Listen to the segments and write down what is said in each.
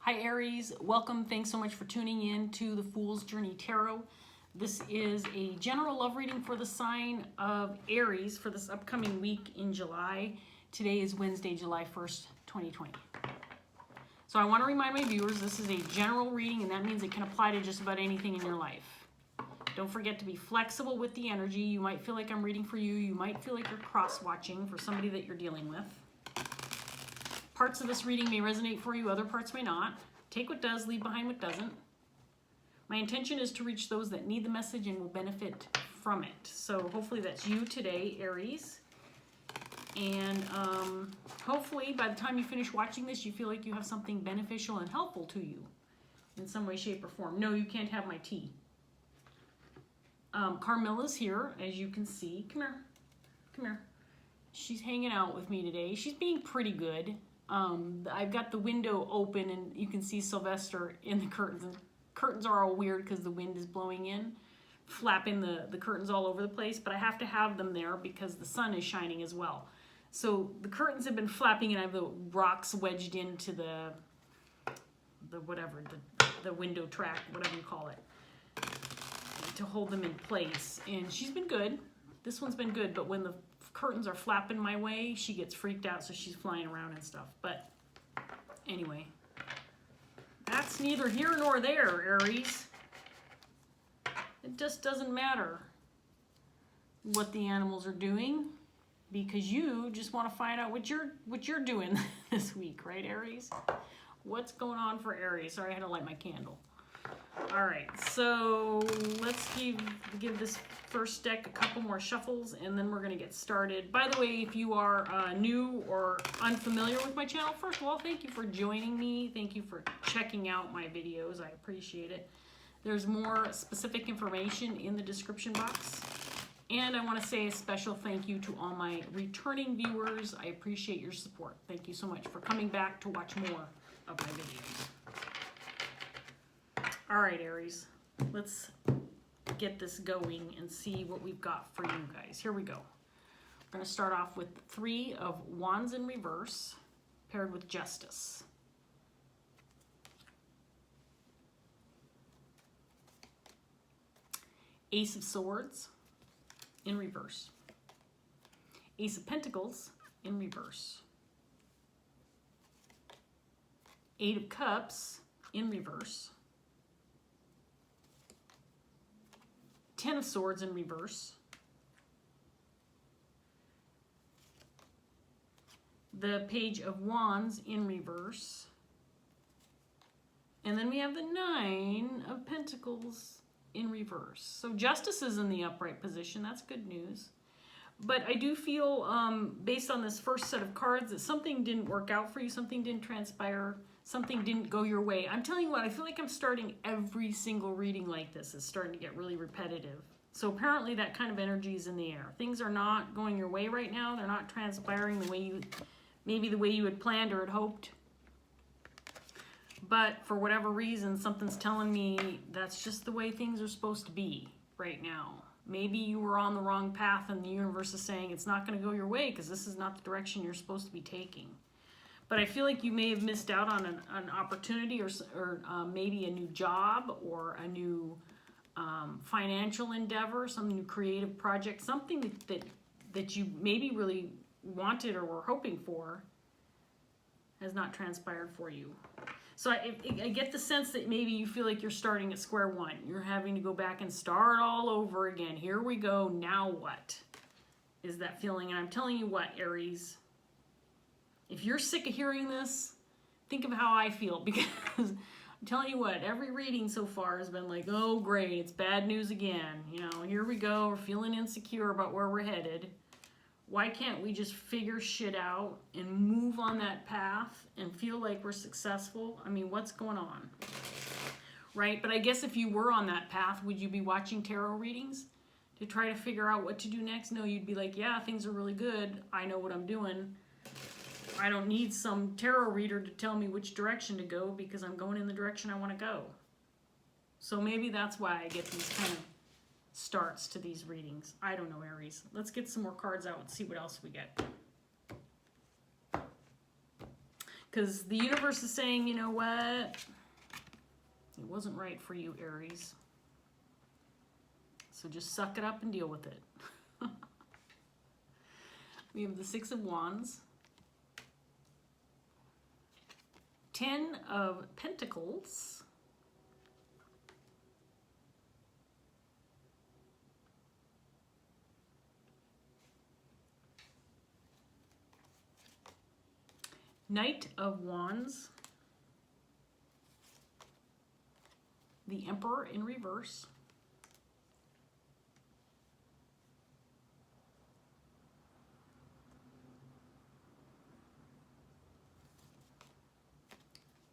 Hi Aries, welcome. Thanks so much for tuning in to the Fool's Journey Tarot. This is a general love reading for the sign of Aries for this upcoming week in July. Today is Wednesday, July 1st, 2020. So I want to remind my viewers this is a general reading, and that means it can apply to just about anything in your life. Don't forget to be flexible with the energy. You might feel like I'm reading for you. You might feel like you're cross-watching for somebody that you're dealing with. Parts of this reading may resonate for you, other parts may not. Take what does, leave behind what doesn't. My intention is to reach those that need the message and will benefit from it. So hopefully that's you today, Aries. And hopefully by the time you finish watching this, you feel like you have something beneficial and helpful to you in some way, shape, or form. No, you can't have my tea. Carmilla's here, as you can see. Come here. Come here. She's hanging out with me today. She's being pretty good. I've got the window open and you can see Sylvester in the curtains. And curtains are all weird because the wind is blowing in, flapping the curtains all over the place, but I have to have them there because the sun is shining as well. So the curtains have been flapping and I have the rocks wedged into the window track, whatever you call it, to hold them in place. And she's been good. This one's been good, but when the curtains are flapping my way, she gets freaked out, so she's flying around and stuff. But anyway, that's neither here nor there, Aries. It just doesn't matter what the animals are doing because you just want to find out what you're doing this week, right, Aries? What's going on for Aries? Sorry, I had to light my candle. All right, so let's give this first deck a couple more shuffles, and then we're going to get started. By the way, if you are new or unfamiliar with my channel, first of all, thank you for joining me. Thank you for checking out my videos. I appreciate it. There's more specific information in the description box. And I want to say a special thank you to all my returning viewers. I appreciate your support. Thank you so much for coming back to watch more of my videos. All right, Aries, let's get this going and see what we've got for you guys. Here we go. We're going to start off with 3 of Wands in reverse paired with Justice. Ace of Swords in reverse. Ace of Pentacles in reverse. 8 of Cups in reverse. 10 of Swords in reverse. The Page of Wands in reverse. And then we have the 9 of Pentacles in reverse. So Justice is in the upright position. That's good news. But I do feel, based on this first set of cards, that something didn't work out for you. Something didn't transpire. Something didn't go your way. I'm telling you what, I feel like I'm starting every single reading like this. It's starting to get really repetitive. So apparently that kind of energy is in the air. Things are not going your way right now. They're not transpiring the way maybe the way you had planned or had hoped. But for whatever reason, something's telling me that's just the way things are supposed to be right now. Maybe you were on the wrong path and the universe is saying it's not going to go your way because this is not the direction you're supposed to be taking. But I feel like you may have missed out on an opportunity or maybe a new job or a new financial endeavor, some new creative project, something that you maybe really wanted or were hoping for has not transpired for you. So I get the sense that maybe you feel like you're starting at square one. You're having to go back and start all over again. Here we go. Now what? Is that feeling? And I'm telling you what, Aries, if you're sick of hearing this, think of how I feel, because I'm telling you what, every reading so far has been like, oh great, it's bad news again. You know, here we go, we're feeling insecure about where we're headed. Why can't we just figure shit out and move on that path and feel like we're successful? I mean, what's going on? Right? But I guess if you were on that path, would you be watching tarot readings to try to figure out what to do next? No, you'd be like, yeah, things are really good. I know what I'm doing. I don't need some tarot reader to tell me which direction to go because I'm going in the direction I want to go. So maybe that's why I get these kind of starts to these readings. I don't know, Aries. Let's get some more cards out and see what else we get. Because the universe is saying, you know what? It wasn't right for you, Aries. So just suck it up and deal with it. We have the Six of Wands, 10 of Pentacles, Knight of Wands, the Emperor in reverse,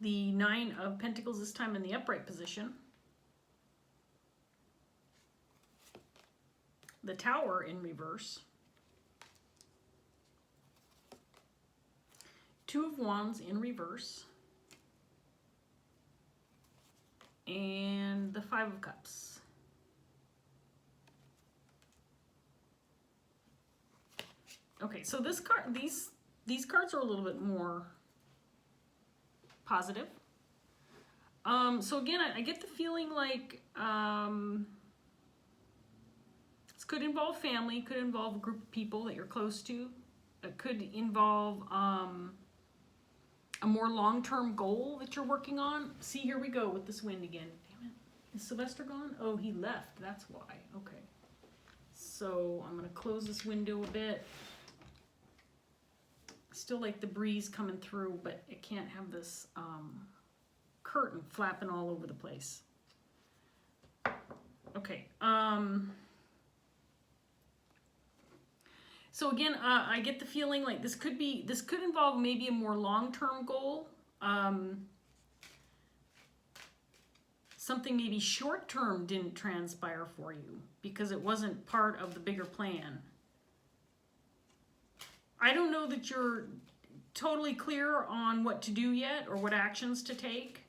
the Nine of Pentacles, this time in the upright position, the Tower in reverse, Two of Wands in reverse, and the Five of Cups. Okay, so this card, these cards are a little bit more positive. So again, I get the feeling like this could involve family, could involve a group of people that you're close to. It could involve a more long-term goal that you're working on. See, here we go with this wind again. Damn it. Is Sylvester gone? Oh, he left. That's why. Okay. So I'm going to close this window a bit. Still like the breeze coming through, but it can't have this curtain flapping all over the place. Okay. So again, I get the feeling like this could involve maybe a more long-term goal. Something maybe short-term didn't transpire for you because it wasn't part of the bigger plan. I don't know that you're totally clear on what to do yet or what actions to take,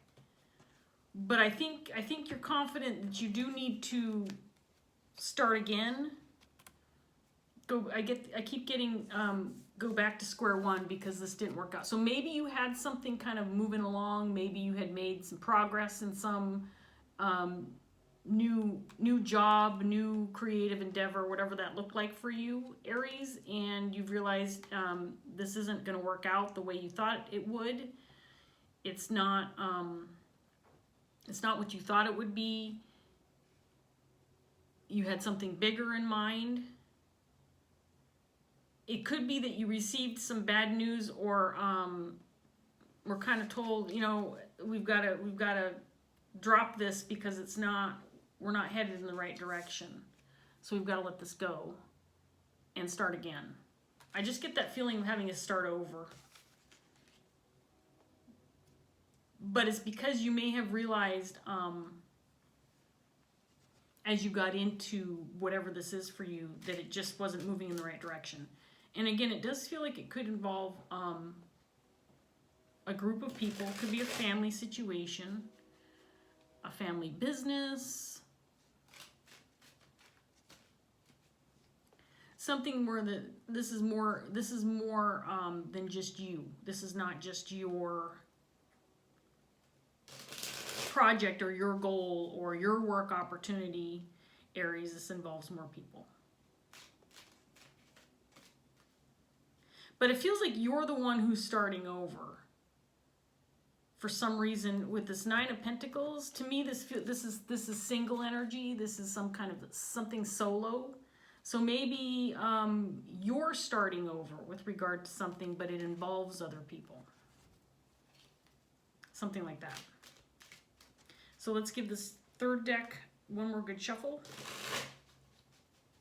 but I think you're confident that you do need to start again. I keep getting go back to square one because this didn't work out. So maybe you had something kind of moving along. Maybe you had made some progress in some new job, new creative endeavor, whatever that looked like for you, Aries, and you've realized this isn't going to work out the way you thought it would. It's not what you thought it would be. You had something bigger in mind. It could be that you received some bad news, or were kind of told, you know, we've got to drop this because we're not headed in the right direction. So we've got to let this go and start again. I just get that feeling of having to start over. But it's because you may have realized as you got into whatever this is for you that it just wasn't moving in the right direction. And again, it does feel like it could involve a group of people. It could be a family situation, a family business, something where this is more than just you. This is not just your project or your goal or your work opportunity, Aries. This involves more people. But it feels like you're the one who's starting over. For some reason, with this Nine of Pentacles, to me, this is single energy. This is some kind of something solo. So maybe you're starting over with regard to something, but it involves other people. Something like that. So let's give this third deck one more good shuffle.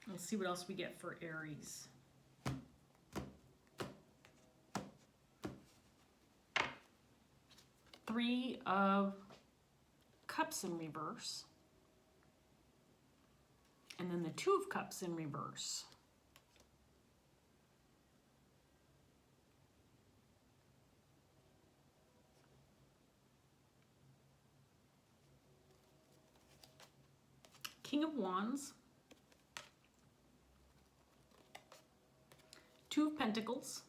Let's see what else we get for Aries. Three of Cups in reverse. And then the Two of Cups in reverse. King of Wands. Two of Pentacles.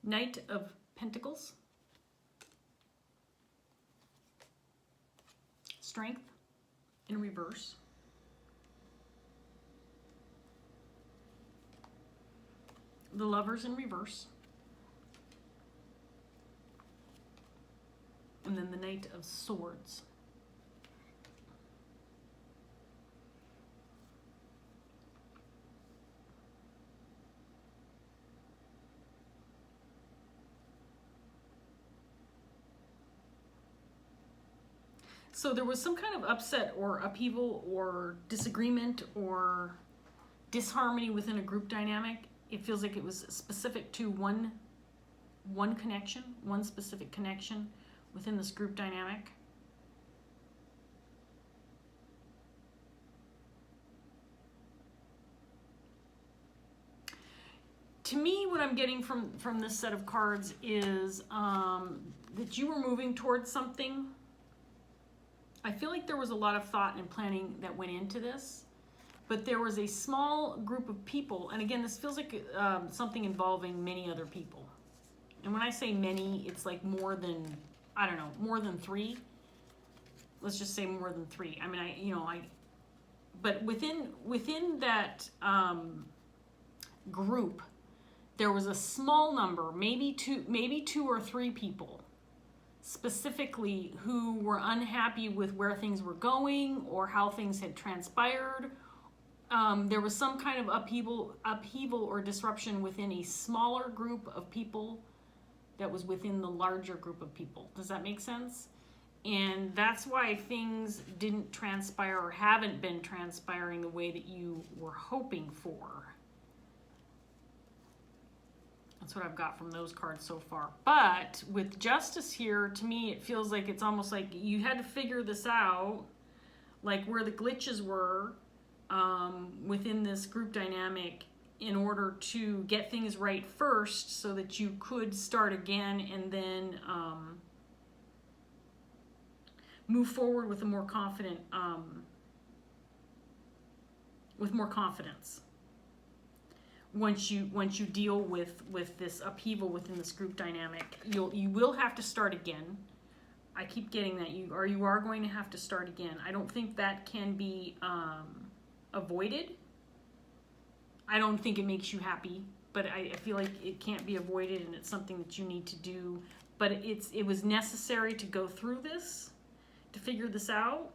Knight of Pentacles. Strength in reverse. The Lovers in reverse. And then the Knight of Swords. So there was some kind of upset or upheaval or disagreement or disharmony within a group dynamic. It feels like it was specific to one connection, one specific connection within this group dynamic. To me, what I'm getting from this set of cards is that you were moving towards something. I feel like there was a lot of thought and planning that went into this, but there was a small group of people, and again, this feels like something involving many other people. And when I say many, it's like more than, I don't know, more than three. Let's just say more than three. I mean, but within that group, there was a small number, maybe two or three people, specifically who were unhappy with where things were going or how things had transpired. There was some kind of upheaval or disruption within a smaller group of people that was within the larger group of people. Does that make sense? And that's why things didn't transpire or haven't been transpiring the way that you were hoping for. That's what I've got from those cards so far. But with Justice here, to me, it feels like it's almost like you had to figure this out, like where the glitches were within this group dynamic in order to get things right first so that you could start again and then move forward with a more confident, with more confidence. Once you deal with this upheaval within this group dynamic, you will have to start again. I keep getting that you are going to have to start again. I don't think that can be avoided. I don't think it makes you happy, but I feel like it can't be avoided, and it's something that you need to do. But it was necessary to go through this, to figure this out,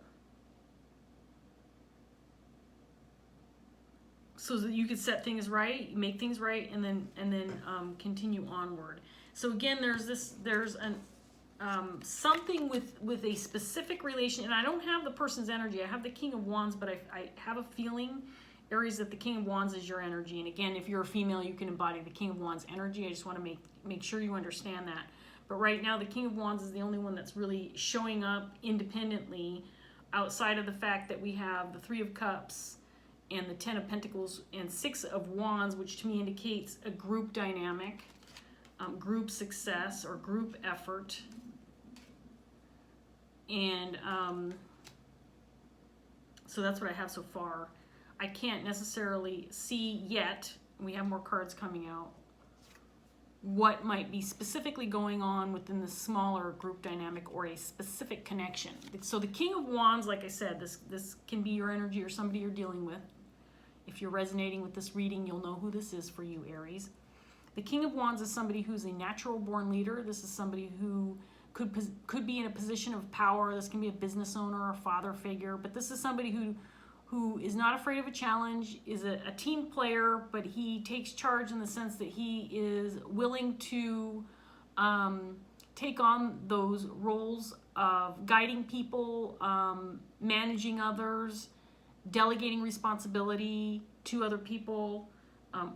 so that you could set things right, make things right, and then continue onward. So again, there's something with a specific relation, and I don't have the person's energy. I have the King of Wands, but I have a feeling, Aries, that the King of Wands is your energy. And again, if you're a female, you can embody the King of Wands energy. I just want to make sure you understand that. But right now, the King of Wands is the only one that's really showing up independently, outside of the fact that we have the Three of Cups and the Ten of Pentacles and Six of Wands, which to me indicates a group dynamic, group success or group effort. And so that's what I have so far. I can't necessarily see yet, we have more cards coming out, what might be specifically going on within the smaller group dynamic or a specific connection. So the King of Wands, like I said, this can be your energy or somebody you're dealing with. If you're resonating with this reading, you'll know who this is for you, Aries. The King of Wands is somebody who's a natural born leader. This is somebody who could be in a position of power. This can be a business owner or a father figure, but this is somebody who is not afraid of a challenge, is a team player, but he takes charge in the sense that he is willing to take on those roles of guiding people, managing others, delegating responsibility to other people,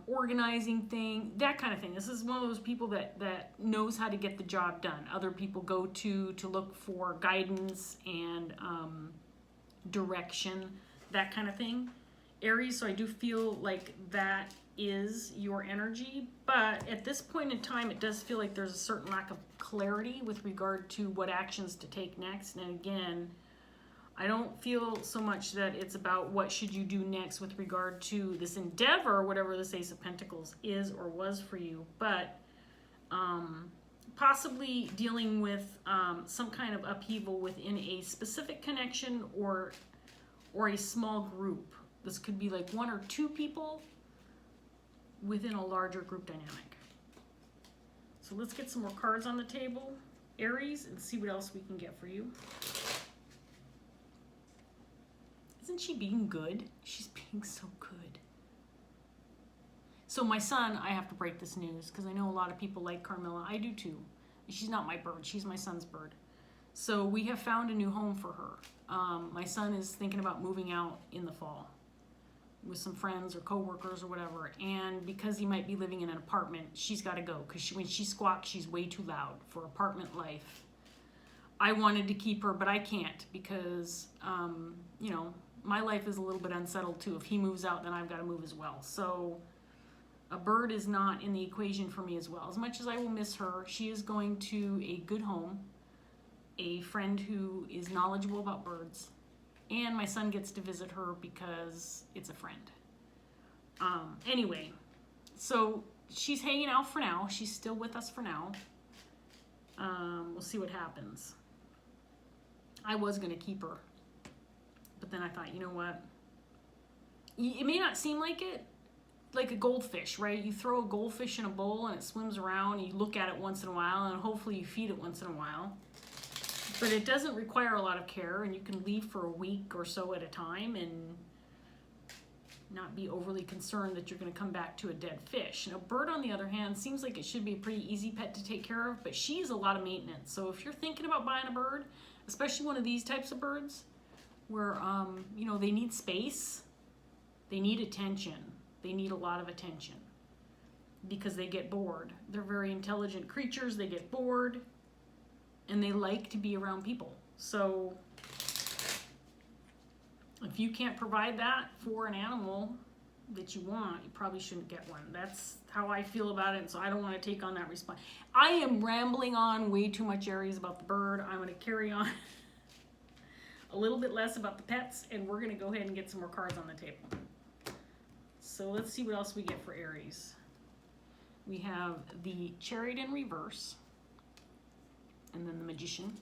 organizing things, that kind of thing. This is one of those people that knows how to get the job done. Other people go to look for guidance and direction, that kind of thing. Aries, so I do feel like that is your energy, but at this point in time, it does feel like there's a certain lack of clarity with regard to what actions to take next. And again, I don't feel so much that it's about what should you do next with regard to this endeavor, whatever this Ace of Pentacles is or was for you, but Possibly dealing with some kind of upheaval within a specific connection or a small group. This could be like 1 or 2 people within a larger group dynamic. So let's get some more cards on the table, Aries, and see what else we can get for you. Isn't she being good? She's being so good. So my son, I have to break this news because I know a lot of people like Carmilla. I do too. She's not my bird. She's my son's bird. So we have found a new home for her. My son is thinking about moving out in the fall with some friends or coworkers or whatever. And because he might be living in an apartment, she's got to go because when she squawks, she's way too loud for apartment life. I wanted to keep her, but I can't because, you know, my life is a little bit unsettled too. If he moves out, then I've got to move as well. So a bird is not in the equation for me as well. As much as I will miss her, she is going to a good home, a friend who is knowledgeable about birds, and my son gets to visit her because it's a friend. Anyway, so she's hanging out for now. She's still with us for now. We'll see what happens. I was going to keep her, but then I thought, you know what? It may not seem like it, like a goldfish, right? You throw a goldfish in a bowl and it swims around, and you look at it once in a while, and hopefully you feed it once in a while. But it doesn't require a lot of care, and you can leave for a week or so at a time and not be overly concerned that you're going to come back to a dead fish. And a bird, on the other hand, seems like it should be a pretty easy pet to take care of, but she's a lot of maintenance. So if you're thinking about buying a bird, especially one of these types of birds, where you know, they need space, they need attention. They need a lot of attention because they get bored. They're very intelligent creatures. They get bored and they like to be around people. So if you can't provide that for an animal that you want, you probably shouldn't get one. That's how I feel about it. And so I don't want to take on that response. I am rambling on way too much, Aries, about the bird. I'm going to carry on a little bit less about the pets, and we're going to go ahead and get some more cards on the table. So let's see what else we get for Aries. We have the Chariot in reverse, and then the Magician.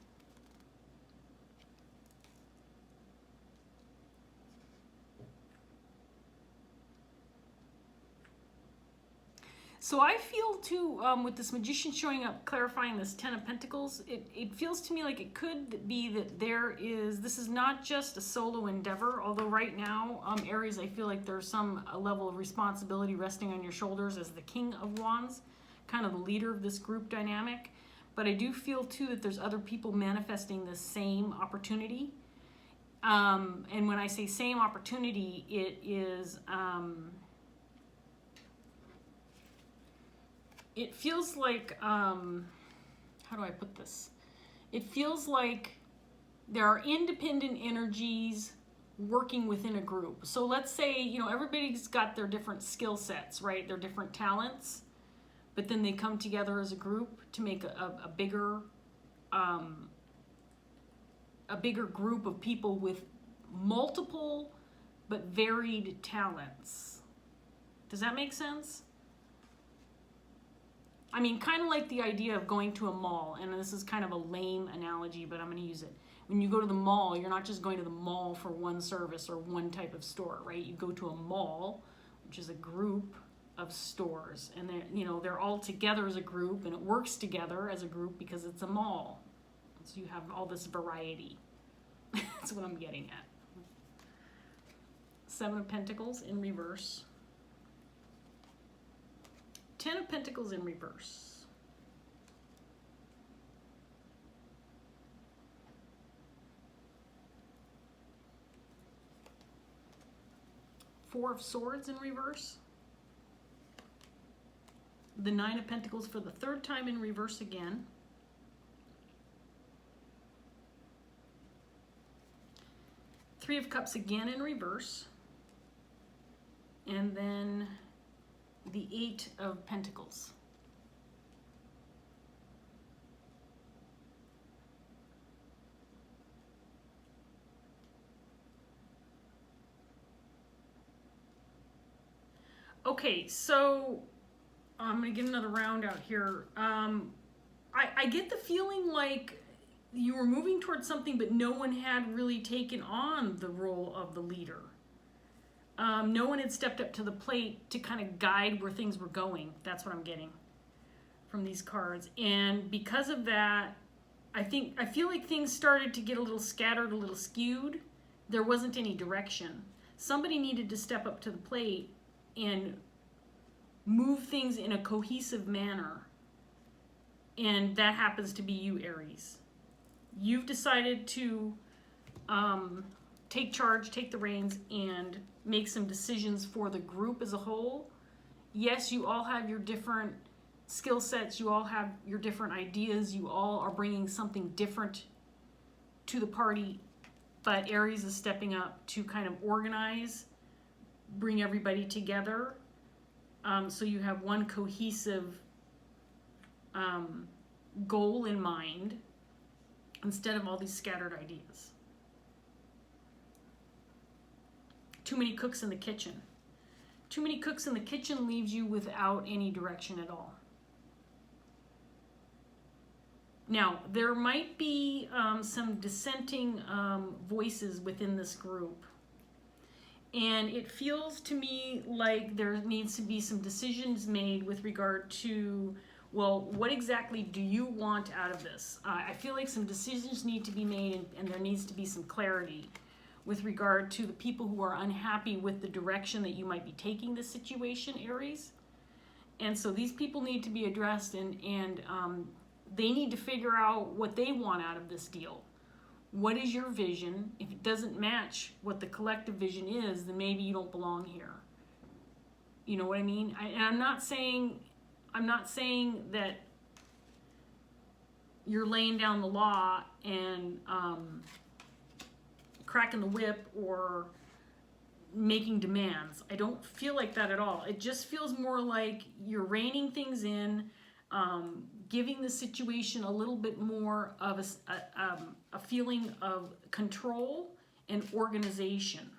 So I feel too, with this Magician showing up, clarifying this 10 of Pentacles, it feels to me like it could be that this is not just a solo endeavor, although right now, Aries, I feel like there's a level of responsibility resting on your shoulders as the King of Wands, kind of the leader of this group dynamic. But I do feel too that there's other people manifesting the same opportunity. And when I say same opportunity, it is... it feels like, how do I put this? It feels like there are independent energies working within a group. So let's say, you know, everybody's got their different skill sets, right? Their different talents, but then they come together as a group to make a bigger group of people with multiple but varied talents. Does that make sense? I mean, kind of like the idea of going to a mall, and this is kind of a lame analogy, but I'm going to use it. When you go to the mall, you're not just going to the mall for one service or one type of store, right? You go to a mall, which is a group of stores, and they're all together as a group, and it works together as a group because it's a mall. So you have all this variety. That's what I'm getting at. 7 of Pentacles in reverse. 10 of Pentacles in reverse. Four of Swords in reverse. The 9 of Pentacles for the 3rd time in reverse again. Three of Cups again in reverse. And then the 8 of Pentacles. Okay, so I'm going to get another round out here. I get the feeling like you were moving towards something, but no one had really taken on the role of the leader. No one had stepped up to the plate to kind of guide where things were going. That's what I'm getting from these cards. And because of that, I feel like things started to get a little scattered, a little skewed. There wasn't any direction. Somebody needed to step up to the plate and move things in a cohesive manner. And that happens to be you, Aries. You've decided to take charge, take the reins, and make some decisions for the group as a whole. Yes, you all have your different skill sets, you all have your different ideas, you all are bringing something different to the party, but Aries is stepping up to kind of organize, bring everybody together, so you have one cohesive goal in mind instead of all these scattered ideas. Too many cooks in the kitchen. Too many cooks in the kitchen leaves you without any direction at all. Now, there might be some dissenting voices within this group. And it feels to me like there needs to be some decisions made with regard to, well, what exactly do you want out of this? I feel like some decisions need to be made, and there needs to be some clarity with regard to the people who are unhappy with the direction that you might be taking this situation, Aries. And so these people need to be addressed, and they need to figure out what they want out of this deal. What is your vision? If it doesn't match what the collective vision is, then maybe you don't belong here. You know what I mean? And I'm not saying that you're laying down the law and cracking the whip or making demands. I don't feel like that at all. It just feels more like you're reining things in, giving the situation a little bit more of a feeling of control and organization.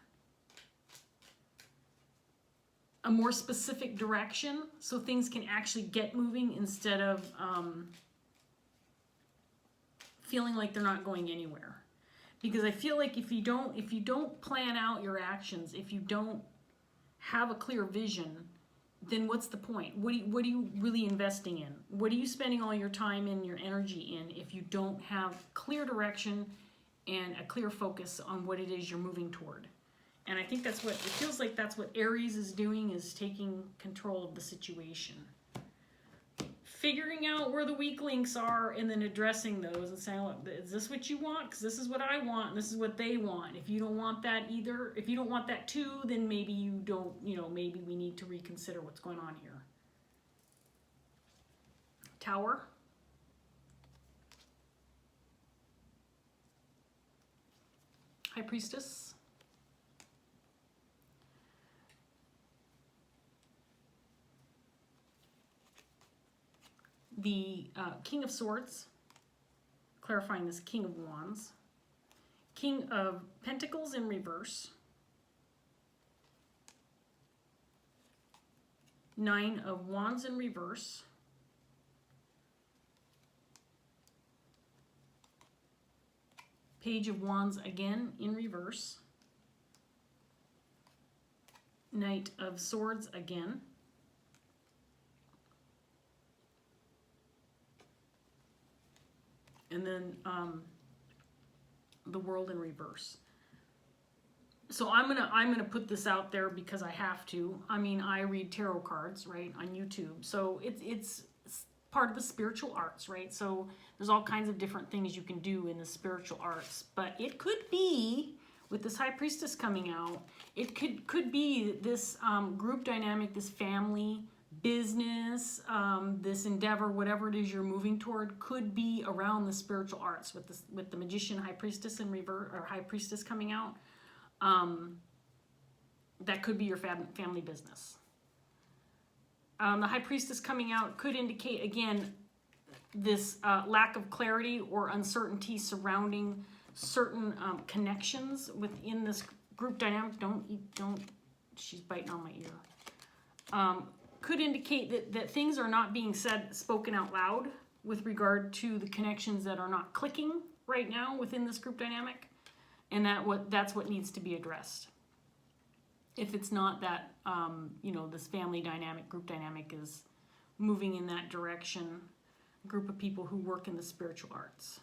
A more specific direction so things can actually get moving instead of feeling like they're not going anywhere. Because I feel like if you don't plan out your actions, if you don't have a clear vision, then what's the point? What are you really investing in? What are you spending all your time and your energy in if you don't have clear direction and a clear focus on what it is you're moving toward? And I think it feels like that's what Aries is doing, is taking control of the situation. Figuring out where the weak links are and then addressing those and saying, look, is this what you want? Because this is what I want and this is what they want. If you don't want that either, if you don't want that too, then maybe you don't, maybe we need to reconsider what's going on here. Tower. High Priestess. The King of Swords, clarifying this, King of Wands, King of Pentacles in reverse, Nine of Wands in reverse, Page of Wands again in reverse, Knight of Swords again, and then the World in reverse. So I'm gonna put this out there because I have to. I mean, I read tarot cards, right, on YouTube. So it's part of the spiritual arts, right? So there's all kinds of different things you can do in the spiritual arts. But it could be, with this High Priestess coming out, it could be this group dynamic, this family, business, this endeavor, whatever it is you're moving toward, could be around the spiritual arts with the Magician, High Priestess in reverse, or High Priestess coming out. That could be your family business. The High Priestess coming out could indicate, again, this lack of clarity or uncertainty surrounding certain connections within this group dynamic. Don't, she's biting on my ear. could indicate that things are not being spoken out loud with regard to the connections that are not clicking right now within this group dynamic, and that's what needs to be addressed. If it's not that, this family dynamic, group dynamic is moving in that direction, a group of people who work in the spiritual arts.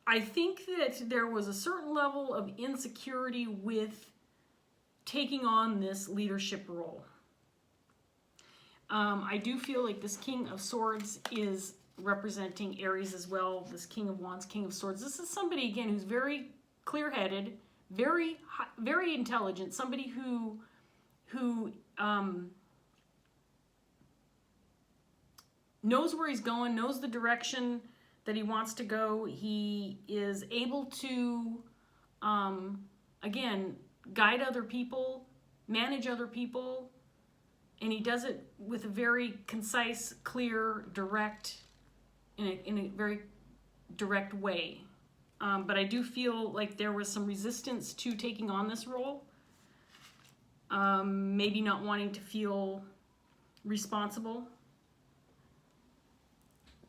I think that there was a certain level of insecurity with taking on this leadership role. I do feel like this King of Swords is representing Aries as well. This King of Wands, King of Swords. This is somebody, again, who's very clear-headed, very intelligent, somebody who knows where he's going, knows the direction that he wants to go. He is able to, again, guide other people, manage other people, and he does it with a very concise, clear, direct, in a very direct way. But I do feel like there was some resistance to taking on this role. Maybe not wanting to feel responsible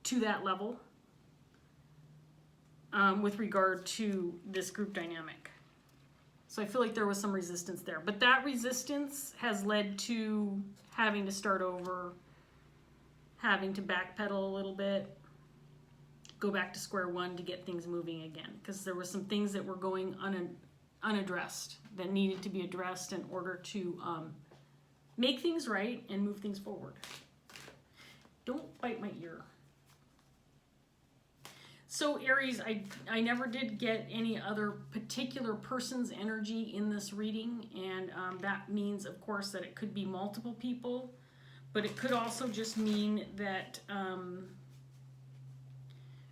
to that level with regard to this group dynamic. So I feel like there was some resistance there. But that resistance has led to having to start over, having to backpedal a little bit, go back to square one to get things moving again. Because there were some things that were going unaddressed that needed to be addressed in order to make things right and move things forward. Don't bite my ear. So Aries, I never did get any other particular person's energy in this reading, and that means, of course, that it could be multiple people, but it could also just mean that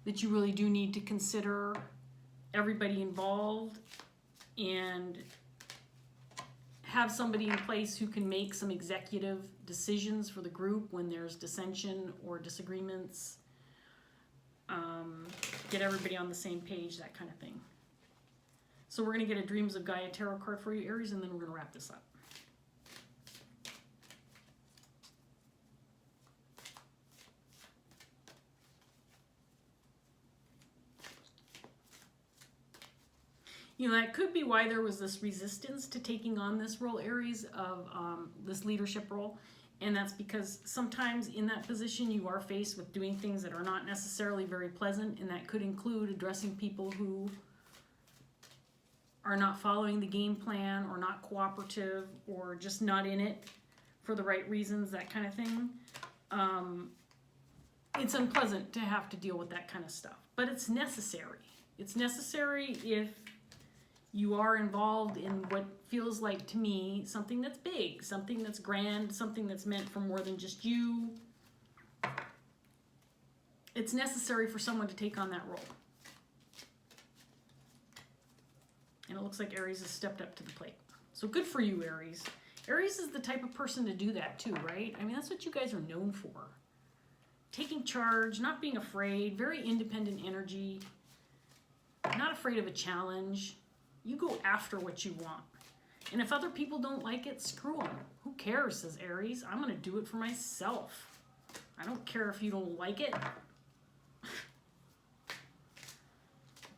that you really do need to consider everybody involved and have somebody in place who can make some executive decisions for the group when there's dissension or disagreements. Get everybody on the same page, that kind of thing. So we're going to get a Dreams of Gaia tarot card for you, Aries, and then we're going to wrap this up. That could be why there was this resistance to taking on this role, Aries, of this leadership role. And that's because sometimes in that position you are faced with doing things that are not necessarily very pleasant, and that could include addressing people who are not following the game plan or not cooperative or just not in it for the right reasons, that kind of thing. It's unpleasant to have to deal with that kind of stuff, but it's necessary. It's necessary if you are involved in what feels like, to me, something that's big, something that's grand, something that's meant for more than just you. It's necessary for someone to take on that role. And it looks like Aries has stepped up to the plate. So good for you, Aries. Aries is the type of person to do that too, right? I mean, that's what you guys are known for. Taking charge, not being afraid, very independent energy, not afraid of a challenge. You go after what you want. And if other people don't like it, screw them. Who cares, says Aries. I'm going to do it for myself. I don't care if you don't like it.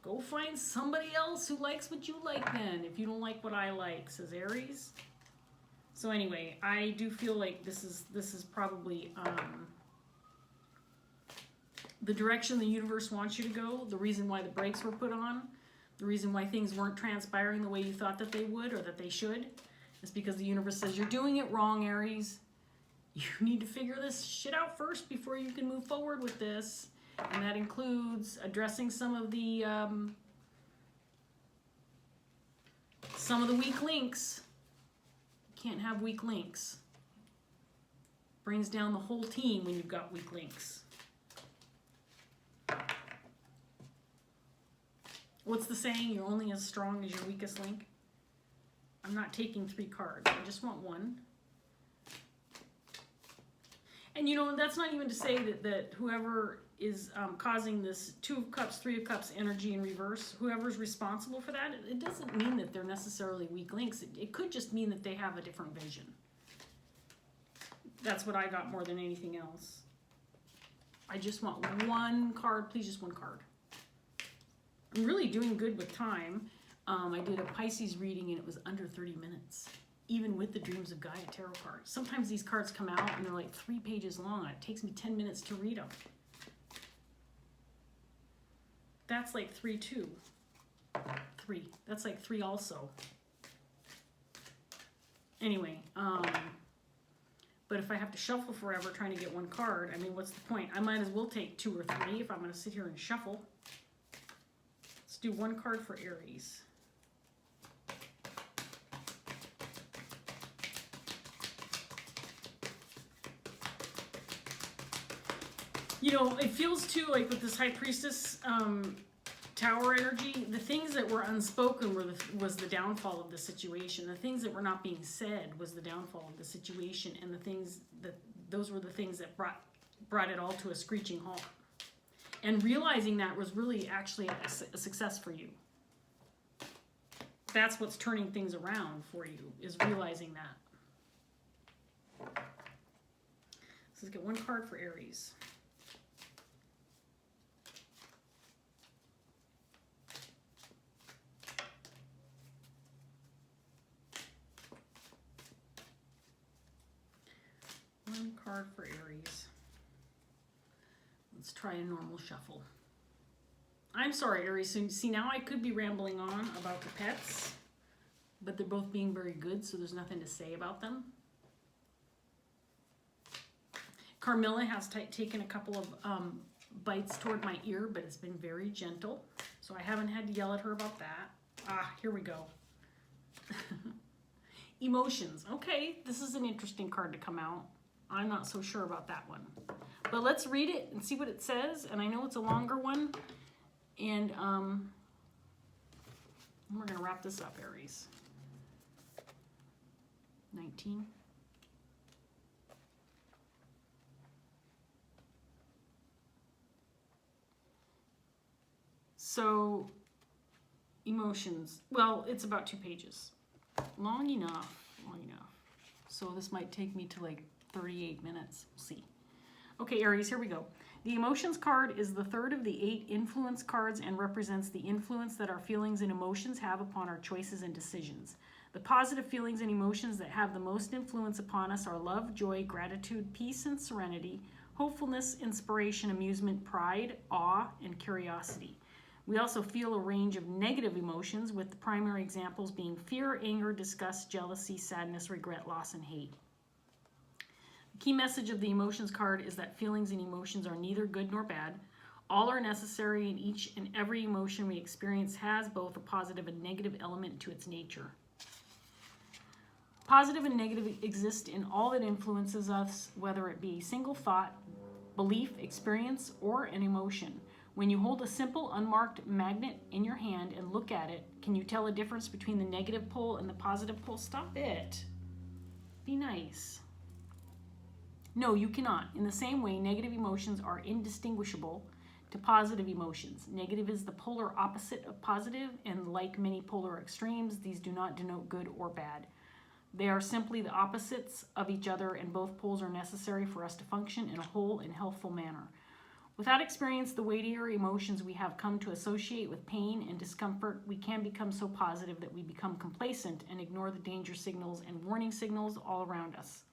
Go find somebody else who likes what you like then, if you don't like what I like, says Aries. So anyway, I do feel like this is probably the direction the universe wants you to go, the reason why the brakes were put on. The reason why things weren't transpiring the way you thought that they would or that they should is because the universe says you're doing it wrong, Aries. You need to figure this shit out first before you can move forward with this. And that includes addressing some of the weak links. You can't have weak links. Brings down the whole team when you've got weak links. What's the saying? You're only as strong as your weakest link. I'm not taking 3 cards. I just want 1. And that's not even to say that whoever causing this 2 of Cups, 3 of Cups energy in reverse. Whoever's responsible for that, it doesn't mean that they're necessarily weak links. It could just mean that they have a different vision. That's what I got more than anything else. I just want one card, please, just one card. I'm really doing good with time. I did a Pisces reading and it was under 30 minutes, even with the Dreams of Gaia tarot cards. Sometimes these cards come out and they're like 3 pages long. It takes me 10 minutes to read them. That's like 3 too. 3. That's like 3 also. Anyway, but if I have to shuffle forever trying to get one card, I mean, what's the point? I might as well take 2 or 3 if I'm going to sit here and shuffle. Let's do one card for Aries. You know, it feels too like with this High Priestess Tower energy, the things that were unspoken was the downfall of the situation. The things that were not being said was the downfall of the situation, and those were the things that brought it all to a screeching halt. And realizing that was really actually a success for you. That's what's turning things around for you, is realizing that. So let's get one card for Aries. One card for Aries. Let's try a normal shuffle. I'm sorry, Aries. So, see, now I could be rambling on about the pets, but they're both being very good, so there's nothing to say about them. Carmilla has taken a couple of bites toward my ear, but it's been very gentle, so I haven't had to yell at her about that. Ah, here we go. Emotions. Okay, this is an interesting card to come out. I'm not so sure about that one. But let's read it and see what it says. And I know it's a longer one. And we're going to wrap this up, Aries. 19. So, emotions. Well, it's about 2 pages. Long enough. So this might take me to like 38 minutes. We'll see. Okay, Aries, here we go. The emotions card is the 3rd of the 8 influence cards and represents the influence that our feelings and emotions have upon our choices and decisions. The positive feelings and emotions that have the most influence upon us are love, joy, gratitude, peace, and serenity, hopefulness, inspiration, amusement, pride, awe, and curiosity. We also feel a range of negative emotions, with the primary examples being fear, anger, disgust, jealousy, sadness, regret, loss, and hate. The key message of the emotions card is that feelings and emotions are neither good nor bad. All are necessary, and each and every emotion we experience has both a positive and negative element to its nature. Positive and negative exist in all that influences us, whether it be a single thought, belief, experience, or an emotion. When you hold a simple, unmarked magnet in your hand and look at it, can you tell a difference between the negative pole and the positive pole? Stop it. Be nice. No, you cannot. In the same way, negative emotions are indistinguishable to positive emotions. Negative is the polar opposite of positive, and like many polar extremes, these do not denote good or bad. They are simply the opposites of each other, and both poles are necessary for us to function in a whole and healthful manner. Without experience the weightier emotions we have come to associate with pain and discomfort, we can become so positive that we become complacent and ignore the danger signals and warning signals all around us.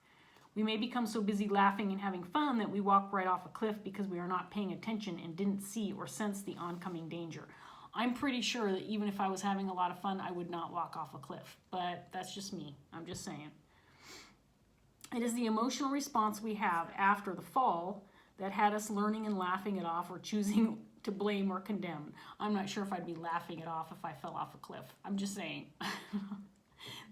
We may become so busy laughing and having fun that we walk right off a cliff because we are not paying attention and didn't see or sense the oncoming danger. I'm pretty sure that even if I was having a lot of fun, I would not walk off a cliff, but that's just me. I'm just saying. It is the emotional response we have after the fall that had us learning and laughing it off or choosing to blame or condemn. I'm not sure if I'd be laughing it off if I fell off a cliff. I'm just saying.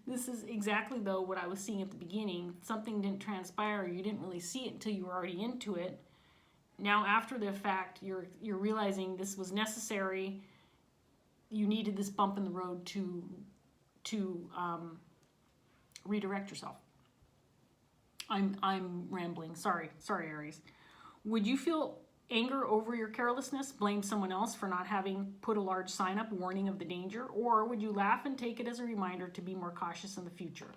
This is exactly, though, what I was seeing at the beginning. Something didn't transpire. You didn't really see it until you were already into it. Now, after the fact, you're realizing this was necessary. You needed this bump in the road to redirect yourself. I'm rambling. Sorry, Aries. Would you feel anger over your carelessness, blame someone else for not having put a large sign up warning of the danger, or would you laugh and take it as a reminder to be more cautious in the future?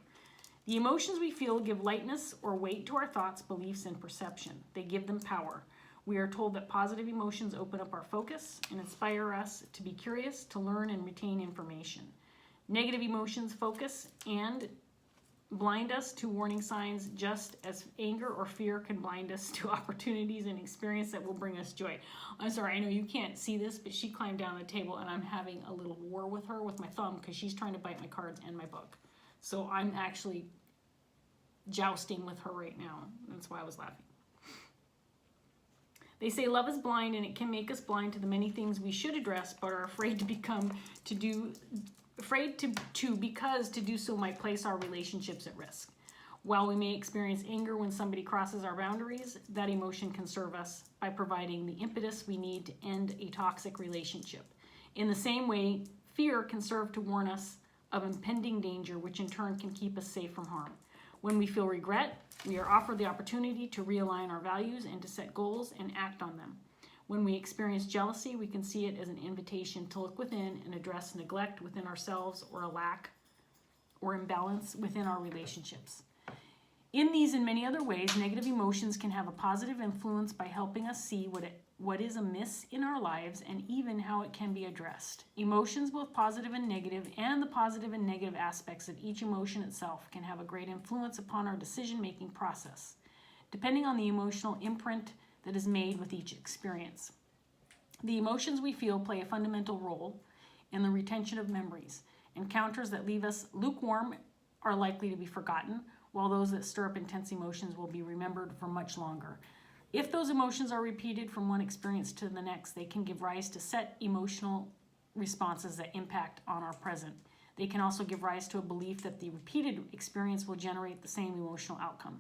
The emotions we feel give lightness or weight to our thoughts, beliefs, and perception. They give them power. We are told that positive emotions open up our focus and inspire us to be curious, to learn, and retain information. Negative emotions focus and blind us to warning signs, just as anger or fear can blind us to opportunities and experience that will bring us joy. I'm sorry, I know you can't see this, but she climbed down the table and I'm having a little war with her with my thumb because she's trying to bite my cards and my book. So I'm actually jousting with her right now. That's why I was laughing. They say love is blind, and it can make us blind to the many things we should address but are afraid to because to do so might place our relationships at risk. While we may experience anger when somebody crosses our boundaries, that emotion can serve us by providing the impetus we need to end a toxic relationship. In the same way, fear can serve to warn us of impending danger, which in turn can keep us safe from harm. When we feel regret, we are offered the opportunity to realign our values and to set goals and act on them. When we experience jealousy, we can see it as an invitation to look within and address neglect within ourselves or a lack or imbalance within our relationships. In these and many other ways, negative emotions can have a positive influence by helping us see what is amiss in our lives and even how it can be addressed. Emotions, both positive and negative, and the positive and negative aspects of each emotion itself can have a great influence upon our decision-making process, depending on the emotional imprint that is made with each experience. The emotions we feel play a fundamental role in the retention of memories. Encounters that leave us lukewarm are likely to be forgotten, while those that stir up intense emotions will be remembered for much longer. If those emotions are repeated from one experience to the next, they can give rise to set emotional responses that impact on our present. They can also give rise to a belief that the repeated experience will generate the same emotional outcome.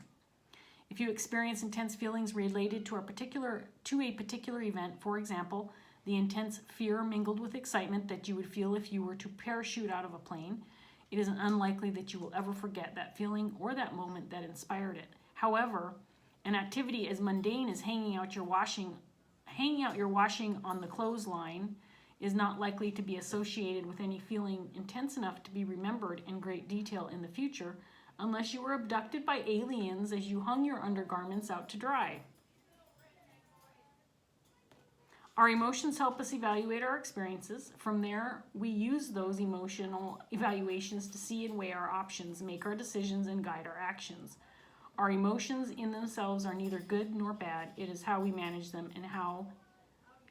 If you experience intense feelings related to a particular event, for example, the intense fear mingled with excitement that you would feel if you were to parachute out of a plane, it is unlikely that you will ever forget that feeling or that moment that inspired it. However, an activity as mundane as hanging out your washing on the clothesline is not likely to be associated with any feeling intense enough to be remembered in great detail in the future, unless you were abducted by aliens as you hung your undergarments out to dry. Our emotions help us evaluate our experiences. From there, we use those emotional evaluations to see and weigh our options, make our decisions, and guide our actions. Our emotions in themselves are neither good nor bad. It is how we manage them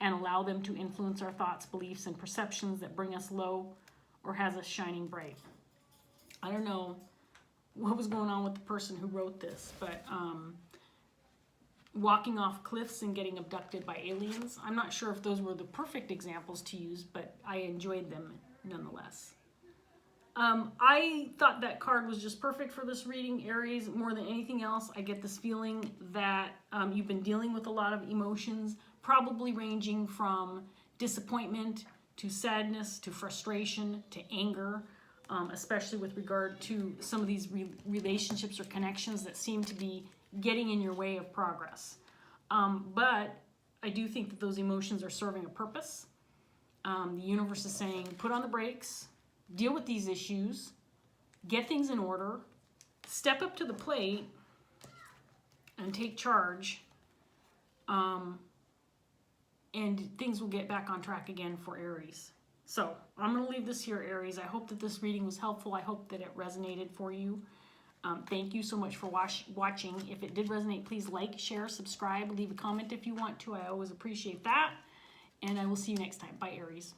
and allow them to influence our thoughts, beliefs, and perceptions that bring us low or has us shining bright. I don't know what was going on with the person who wrote this, but walking off cliffs and getting abducted by aliens, I'm not sure if those were the perfect examples to use, but I enjoyed them nonetheless. I thought that card was just perfect for this reading, Aries. More than anything else, I get this feeling that you've been dealing with a lot of emotions, probably ranging from disappointment to sadness to frustration to anger, especially with regard to some of these relationships or connections that seem to be getting in your way of progress. But I do think that those emotions are serving a purpose. The universe is saying, put on the brakes, deal with these issues, get things in order, step up to the plate, and take charge, and things will get back on track again for Aries. So I'm going to leave this here, Aries. I hope that this reading was helpful. I hope that it resonated for you. Thank you so much for watching. If it did resonate, please like, share, subscribe, leave a comment if you want to. I always appreciate that. And I will see you next time. Bye, Aries.